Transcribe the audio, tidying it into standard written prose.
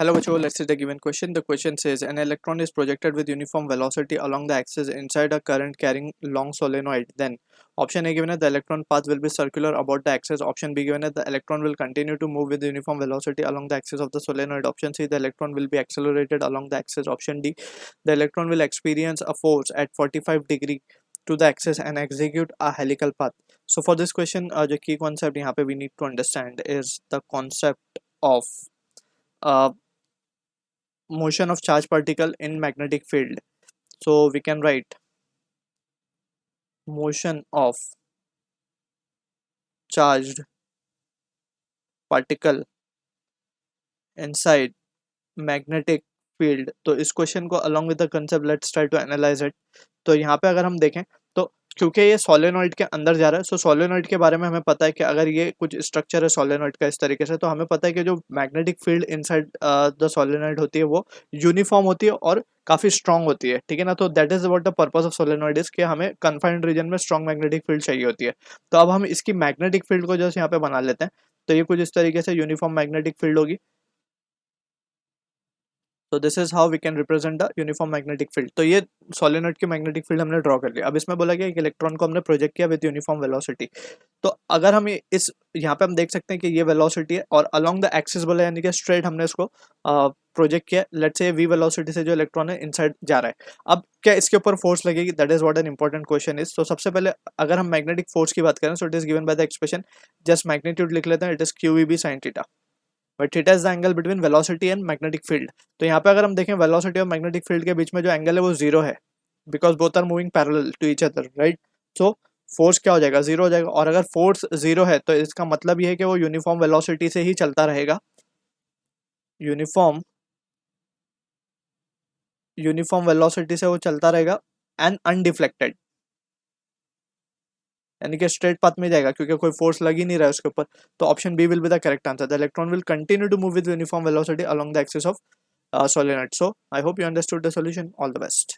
Hello, Bacho. Let's see the given question. The question says an electron is projected with uniform velocity along the axis inside a current carrying long solenoid. Then, option A given is the electron path will be circular about the axis. Option B given is the electron will continue to move with uniform velocity along the axis of the solenoid. Option C, the electron will be accelerated along the axis. Option D, the electron will experience a force at 45 degree to the axis and execute a helical path. So for this question, the key concept यहाँ पे we need to understand is the concept of uh, motion of charge particle in magnetic field. So we can write motion of charged particle inside magnetic field. तो इस question को along with the concept let's try to analyze it. तो यहाँ पे अगर हम देखें तो क्योंकि ये सोलेनॉइड के अंदर जा रहा है, सो सोलेनॉइड के बारे में हमें पता है कि अगर ये कुछ स्ट्रक्चर है सोलेनॉइड का इस तरीके से, तो हमें पता है कि जो magnetic field inside the solenoid होती है वो यूनिफॉर्म होती है और काफ़ी स्ट्रांग होती है, ठीक है ना। तो that is what the purpose of solenoid is कि हमें कन्फाइंड रीजन में स्ट्रांग मैग्नेटिक फील्ड चाहिए होती है। तो अब हम इसकी मैग्नेटिक फील्ड को जैसे यहाँ पे बना लेते हैं, तो ये कुछ इस तरीके से यूनिफॉर्म मैग्नेटिक फील्ड होगी। तो this is how we can represent the uniform magnetic field. तो ये सोलेनॉइड की मैग्नेटिक फील्ड हमने ड्रॉ कर लिया। अब इसमें बोला गया एक इलेक्ट्रॉन को हमने प्रोजेक्ट किया विद यूनिफॉर्म वेलोसिटी। तो अगर हम इस यहाँ पे हम देख सकते हैं कि ये वेलोसिटी है और अलोंग द एक्सिस बोला, यानी कि स्ट्रेट हमने इसको प्रोजेक्ट किया। लेट्स से वी वेलोसिटी से जो इलेक्ट्रॉन है इनसाइड जा रहा है। अब क्या इसके ऊपर फोर्स लगेगी? That is what an important question is. तो सबसे पहले अगर हम मैग्नेटिक फोर्स की बात करें, so it is given by the expression, just magnitude लिख लेते हैं, it is QEB sin theta, but theta is the angle between velocity and magnetic field. तो यहाँ पे अगर हम देखें वेलोसिटी और मैग्नेटिक फील्ड के बीच में जो एंगल है वो जीरो है, because both are moving parallel to each other, right. So force क्या हो जाएगा? जीरो हो जाएगा। और अगर फोर्स जीरो है तो इसका मतलब ये है कि वो यूनिफॉर्म वेलोसिटी से ही चलता रहेगा, यूनिफॉर्म वेलोसिटी से वो चलता रहेगा एंड अनडिफ्लेक्टेड, यानी कि स्ट्रेट पाथ में जाएगा क्योंकि कोई फोर्स लग ही नहीं रहा है उसके ऊपर। तो option B will be the correct answer. The electron will continue to move with uniform velocity along the axis of solenoid. So I hope you understood the solution. All the best.